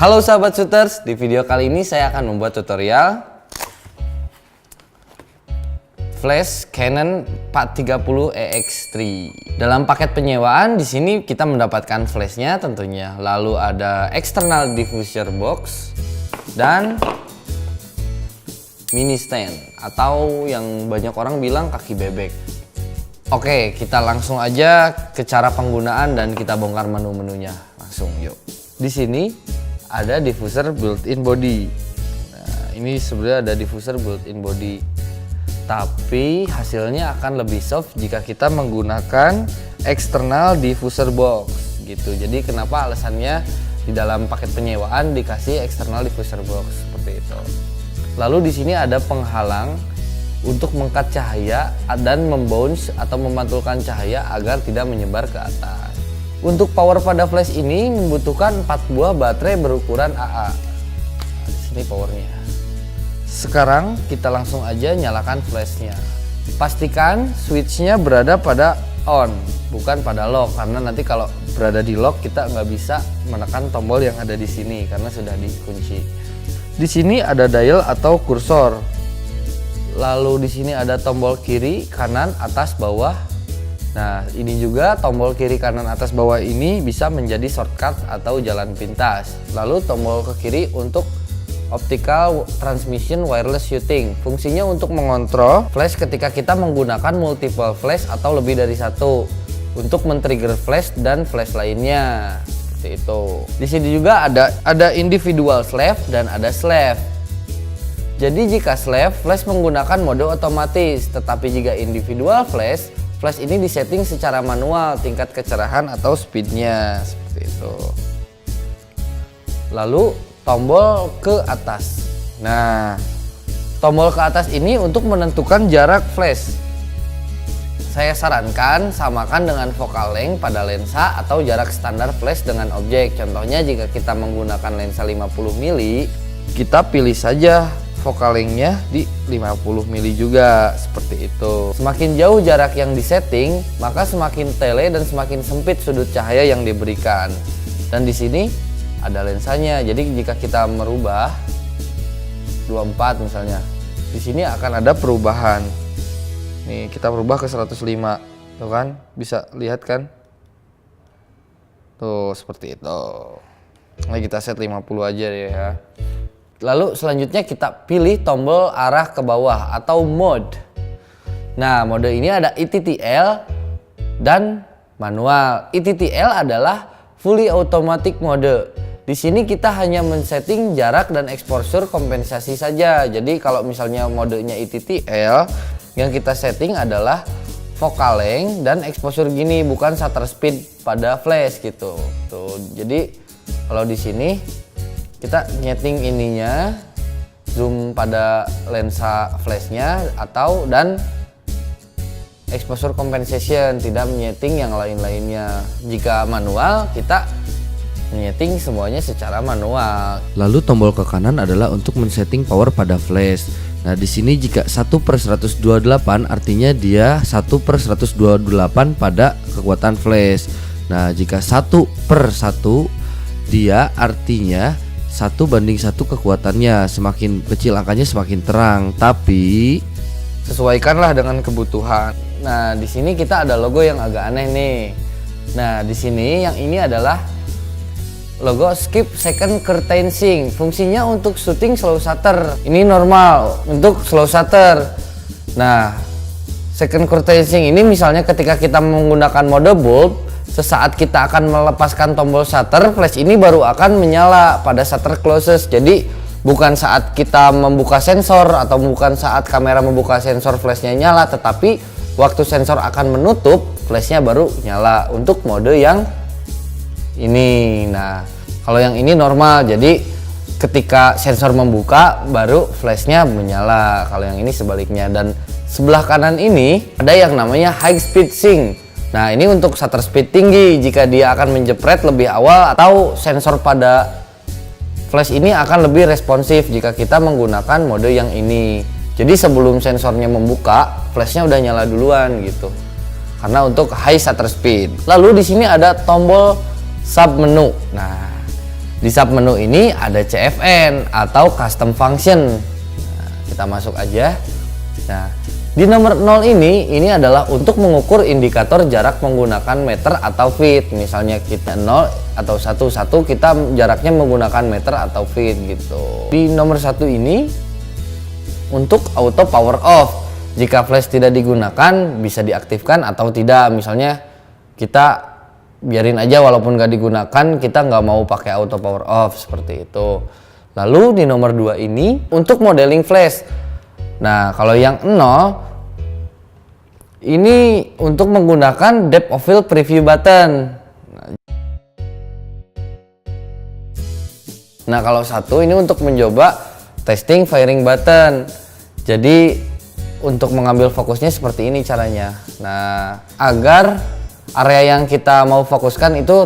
Halo sahabat shooters, di video kali ini saya akan membuat tutorial flash Canon 430 EX3. Dalam paket penyewaan di sini kita mendapatkan flashnya tentunya, lalu ada external diffuser box dan mini stand atau yang banyak orang bilang kaki bebek. Oke, kita langsung aja ke cara penggunaan dan kita bongkar menu-menunya. Langsung yuk. Di sini ada diffuser built-in body. Nah, ini sebenarnya ada diffuser built-in body. Tapi hasilnya akan lebih soft jika kita menggunakan external diffuser box gitu. Jadi kenapa alasannya di dalam paket penyewaan dikasih external diffuser box seperti itu. Lalu di sini ada penghalang untuk mengkat cahaya dan membounce atau memantulkan cahaya agar tidak menyebar ke atas. Untuk power pada flash ini membutuhkan 4 buah baterai berukuran AA. Nah, di sini powernya. Sekarang kita langsung aja nyalakan flashnya. Pastikan switchnya berada pada on, bukan pada lock, karena nanti kalau berada di lock kita nggak bisa menekan tombol yang ada di sini karena sudah dikunci. Di sini ada dial atau kursor. Lalu di sini ada tombol kiri, kanan, atas, bawah. Nah, ini juga tombol kiri, kanan, atas, bawah ini bisa menjadi shortcut atau jalan pintas. Lalu tombol ke kiri untuk optical transmission wireless shooting. Fungsinya untuk mengontrol flash ketika kita menggunakan multiple flash atau lebih dari satu untuk men-trigger flash dan flash lainnya. Seperti itu. Di sini juga ada individual slave dan ada slave. Jadi jika slave, flash menggunakan mode otomatis, tetapi jika individual flash ini disetting secara manual tingkat kecerahan atau speednya seperti itu. Lalu tombol ke atas. Nah, tombol ke atas ini untuk menentukan jarak flash. Saya sarankan samakan dengan focal length pada lensa atau jarak standar flash dengan objek. Contohnya jika kita menggunakan lensa 50 mm, kita pilih saja focal length-nya di 50 mm juga, seperti itu. Semakin jauh jarak yang disetting, maka semakin tele dan semakin sempit sudut cahaya yang diberikan. Dan di sini ada lensanya. Jadi jika kita merubah 24 misalnya, di sini akan ada perubahan. Nih, kita berubah ke 105. Tuh kan? Bisa lihat kan? Tuh, seperti itu. Nah, kita set 50 aja deh ya. Lalu selanjutnya kita pilih tombol arah ke bawah atau mode. Nah, mode ini ada ETTL dan manual. ETTL adalah fully automatic mode. Di sini kita hanya men-setting jarak dan exposure kompensasi saja. Jadi kalau misalnya modenya ETTL, yang kita setting adalah focal length dan exposure gini, bukan shutter speed pada flash gitu. Tuh, jadi kalau di sini kita nyeting ininya, zoom pada lensa flashnya atau dan exposure compensation, tidak menyeting yang lain-lainnya. Jika manual kita menyeting semuanya secara manual. Lalu tombol ke kanan adalah untuk men-setting power pada flash. Nah, di sini jika 1/128 artinya dia 1/128 pada kekuatan flash. Nah, jika 1/1 dia artinya 1/1 kekuatannya. Semakin kecil angkanya semakin terang, tapi sesuaikanlah dengan kebutuhan. Nah, di sini kita ada logo yang agak aneh nih. Nah, di sini yang ini adalah logo skip second curtain sync. Fungsinya untuk syuting slow shutter. Ini normal untuk slow shutter. Nah, second curtain sync ini misalnya ketika kita menggunakan mode bulb, sesaat kita akan melepaskan tombol shutter, flash ini baru akan menyala pada shutter closest. Jadi bukan saat kita membuka sensor atau bukan saat kamera membuka sensor flashnya nyala, tetapi waktu sensor akan menutup, flashnya baru nyala untuk mode yang ini. Nah, kalau yang ini normal, jadi ketika sensor membuka baru flashnya menyala. Kalau yang ini sebaliknya. Dan sebelah kanan ini ada yang namanya high speed sync. Nah, ini untuk shutter speed tinggi jika dia akan menjepret lebih awal atau sensor pada flash ini akan lebih responsif jika kita menggunakan mode yang ini. Jadi sebelum sensornya membuka, flashnya udah nyala duluan gitu. Karena untuk high shutter speed. Lalu di sini ada tombol sub menu. Nah, Di submenu ini ada CFN atau custom function. Nah, kita masuk aja. Nah, di nomor 0 ini adalah untuk mengukur indikator jarak menggunakan meter atau feet. Misalnya kita 0 atau 1 kita jaraknya menggunakan meter atau feet gitu. Di nomor 1 ini untuk auto power off. Jika flash tidak digunakan bisa diaktifkan atau tidak. Misalnya kita biarin aja walaupun gak digunakan, kita nggak mau pakai auto power off seperti itu. Lalu di nomor 2 ini untuk modeling flash. Nah, kalau yang 0 ini untuk menggunakan depth of field preview button. Nah, kalau 1 ini untuk mencoba testing firing button. Jadi untuk mengambil fokusnya seperti ini caranya. Nah, agar area yang kita mau fokuskan itu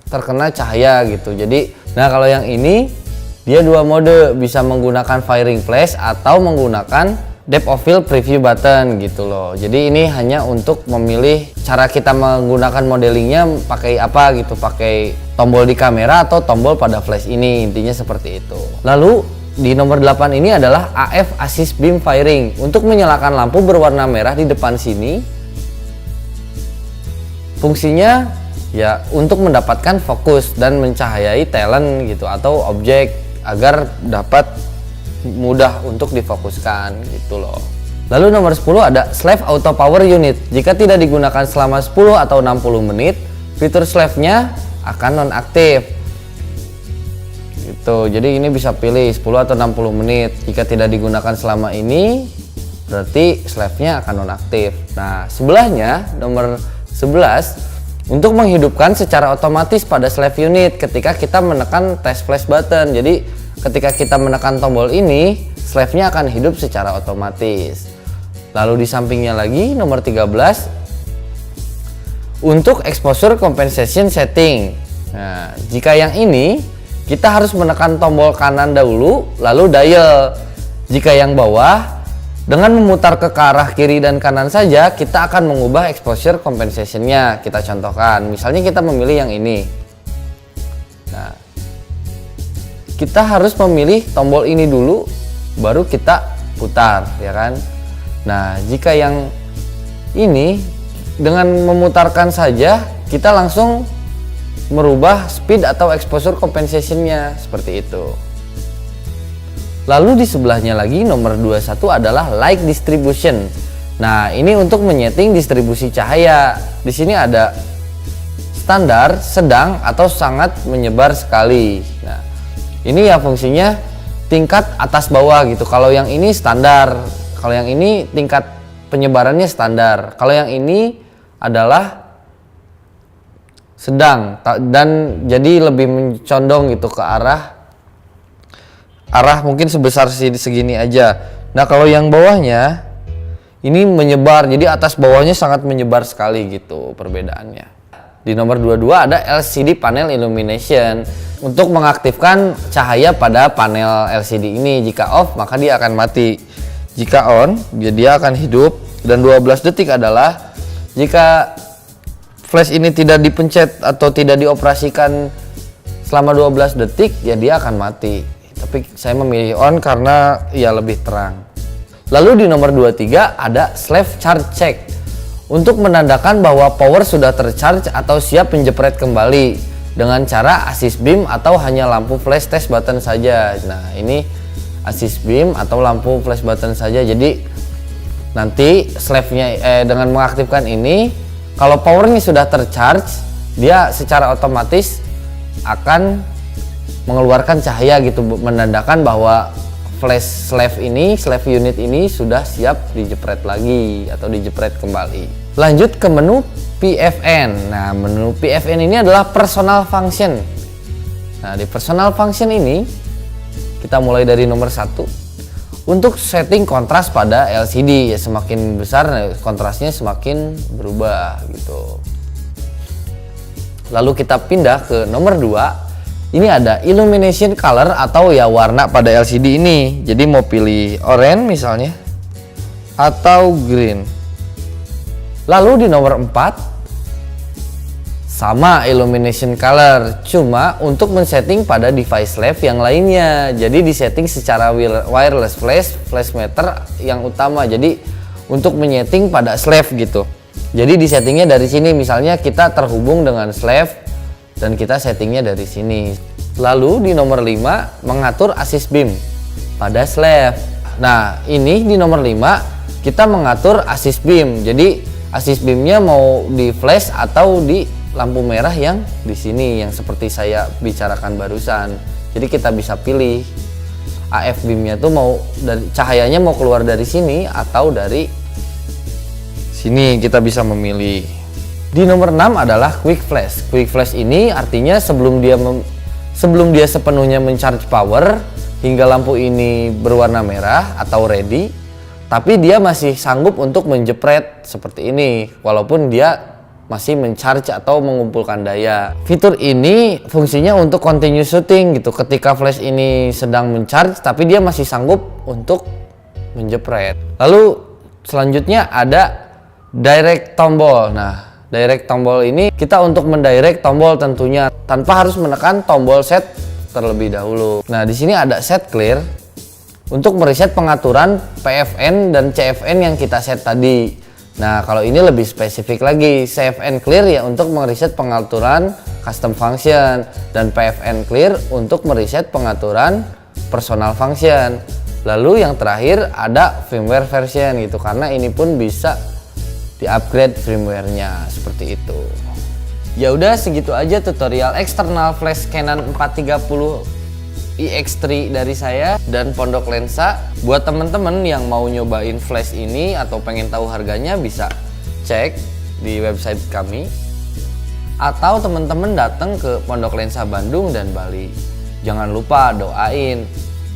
terkena cahaya gitu. Jadi, nah kalau yang ini dia 2 mode, bisa menggunakan firing flash atau menggunakan depth of field preview button gitu loh. Jadi ini hanya untuk memilih cara kita menggunakan modelingnya pakai apa gitu, pakai tombol di kamera atau tombol pada flash ini, intinya seperti itu. Lalu di nomor 8 ini adalah AF Assist Beam Firing, untuk menyalakan lampu berwarna merah di depan sini. Fungsinya ya untuk mendapatkan fokus dan mencahayai talent gitu atau objek agar dapat mudah untuk difokuskan gitu loh. Lalu nomor 10 ada Slave Auto Power Unit. Jika tidak digunakan selama 10 atau 60 menit, fitur slave-nya akan nonaktif. Gitu. Jadi ini bisa pilih 10 atau 60 menit. Jika tidak digunakan selama ini, berarti slave-nya akan nonaktif. Nah, sebelahnya nomor 11 untuk menghidupkan secara otomatis pada slave unit ketika kita menekan test flash button. Jadi ketika kita menekan tombol ini, slave-nya akan hidup secara otomatis. Lalu di sampingnya lagi nomor 13 untuk exposure compensation setting. Nah, jika yang ini kita harus menekan tombol kanan dahulu lalu dial. Jika yang bawah, dengan memutar ke arah kiri dan kanan saja, kita akan mengubah exposure compensation-nya. Kita contohkan, misalnya kita memilih yang ini. Nah, kita harus memilih tombol ini dulu, baru kita putar, ya kan? Nah, jika yang ini, dengan memutarkan saja, kita langsung merubah speed atau exposure compensation-nya, seperti itu. Lalu di sebelahnya lagi nomor 21 adalah light distribution. Nah, ini untuk menyeting distribusi cahaya. Di sini ada standar, sedang, atau sangat menyebar sekali. Nah, ini ya fungsinya tingkat atas bawah gitu. Kalau yang ini standar, kalau yang ini tingkat penyebarannya standar. Kalau yang ini adalah sedang dan jadi lebih mencondong gitu ke arah mungkin sebesar segini aja. Nah, kalau yang bawahnya ini menyebar, jadi atas bawahnya sangat menyebar sekali gitu perbedaannya. Di nomor 22 ada LCD panel illumination, untuk mengaktifkan cahaya pada panel LCD ini. Jika off maka dia akan mati, jika on dia akan hidup. Dan 12 detik adalah jika flash ini tidak dipencet atau tidak dioperasikan selama 12 detik ya dia akan mati. Tapi saya memilih on karena ya lebih terang. Lalu di nomor 23 ada slave charge check, untuk menandakan bahwa power sudah tercharge atau siap menjepret kembali dengan cara assist beam atau hanya lampu flash test button saja. Nah, ini assist beam atau lampu flash button saja. Jadi nanti slave-nya dengan mengaktifkan ini, kalau powernya sudah tercharge, dia secara otomatis akan mengeluarkan cahaya gitu, menandakan bahwa flash slave unit ini sudah siap dijepret lagi atau dijepret kembali. Lanjut ke menu PFN. Nah, menu PFN ini adalah personal function. Nah, di personal function ini kita mulai dari nomor 1 untuk setting kontras pada LCD. Ya, semakin besar kontrasnya semakin berubah gitu. Lalu kita pindah ke nomor 2. Ini ada illumination color atau ya warna pada LCD ini. Jadi mau pilih orange misalnya atau green. Lalu di nomor 4 Sama illumination color, cuma untuk men-setting pada device slave yang lainnya. Jadi disetting secara wireless flash meter yang utama. Jadi untuk menyeting pada slave gitu. Jadi disettingnya dari sini, misalnya kita terhubung dengan slave dan kita settingnya dari sini. Lalu di nomor 5 mengatur assist beam pada slave. Nah ini di nomor 5 kita mengatur assist beam. Jadi assist beamnya mau di flash atau di lampu merah yang di sini yang seperti saya bicarakan barusan. Jadi kita bisa pilih AF beamnya tuh mau dari cahayanya mau keluar dari sini atau dari sini, kita bisa memilih. Di nomor 6 adalah quick flash. Quick flash ini artinya sebelum dia sepenuhnya mencharge power hingga lampu ini berwarna merah atau ready, tapi dia masih sanggup untuk menjepret seperti ini walaupun dia masih mencharge atau mengumpulkan daya. Fitur ini fungsinya untuk continue shooting gitu. Ketika flash ini sedang mencharge tapi dia masih sanggup untuk menjepret. Lalu selanjutnya ada direct tombol. Nah, direct tombol ini kita untuk mendirect tombol tentunya tanpa harus menekan tombol set terlebih dahulu. Nah, di sini ada set clear untuk mereset pengaturan PFN dan CFN yang kita set tadi. Nah, kalau ini lebih spesifik lagi, CFN clear ya untuk mereset pengaturan custom function dan PFN clear untuk mereset pengaturan personal function. Lalu yang terakhir ada firmware version gitu, karena ini pun bisa di-upgrade firmware-nya seperti itu. Ya udah segitu aja tutorial eksternal flash Canon 430 iX3 dari saya dan Pondok Lensa. Buat temen-temen yang mau nyobain flash ini atau pengen tahu harganya bisa cek di website kami, atau temen-temen datang ke Pondok Lensa Bandung dan Bali. Jangan lupa doain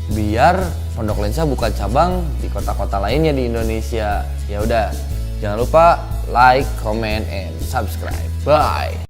biar Pondok Lensa buka cabang di kota-kota lainnya di Indonesia. Ya udah, jangan lupa like, comment, and subscribe. Bye.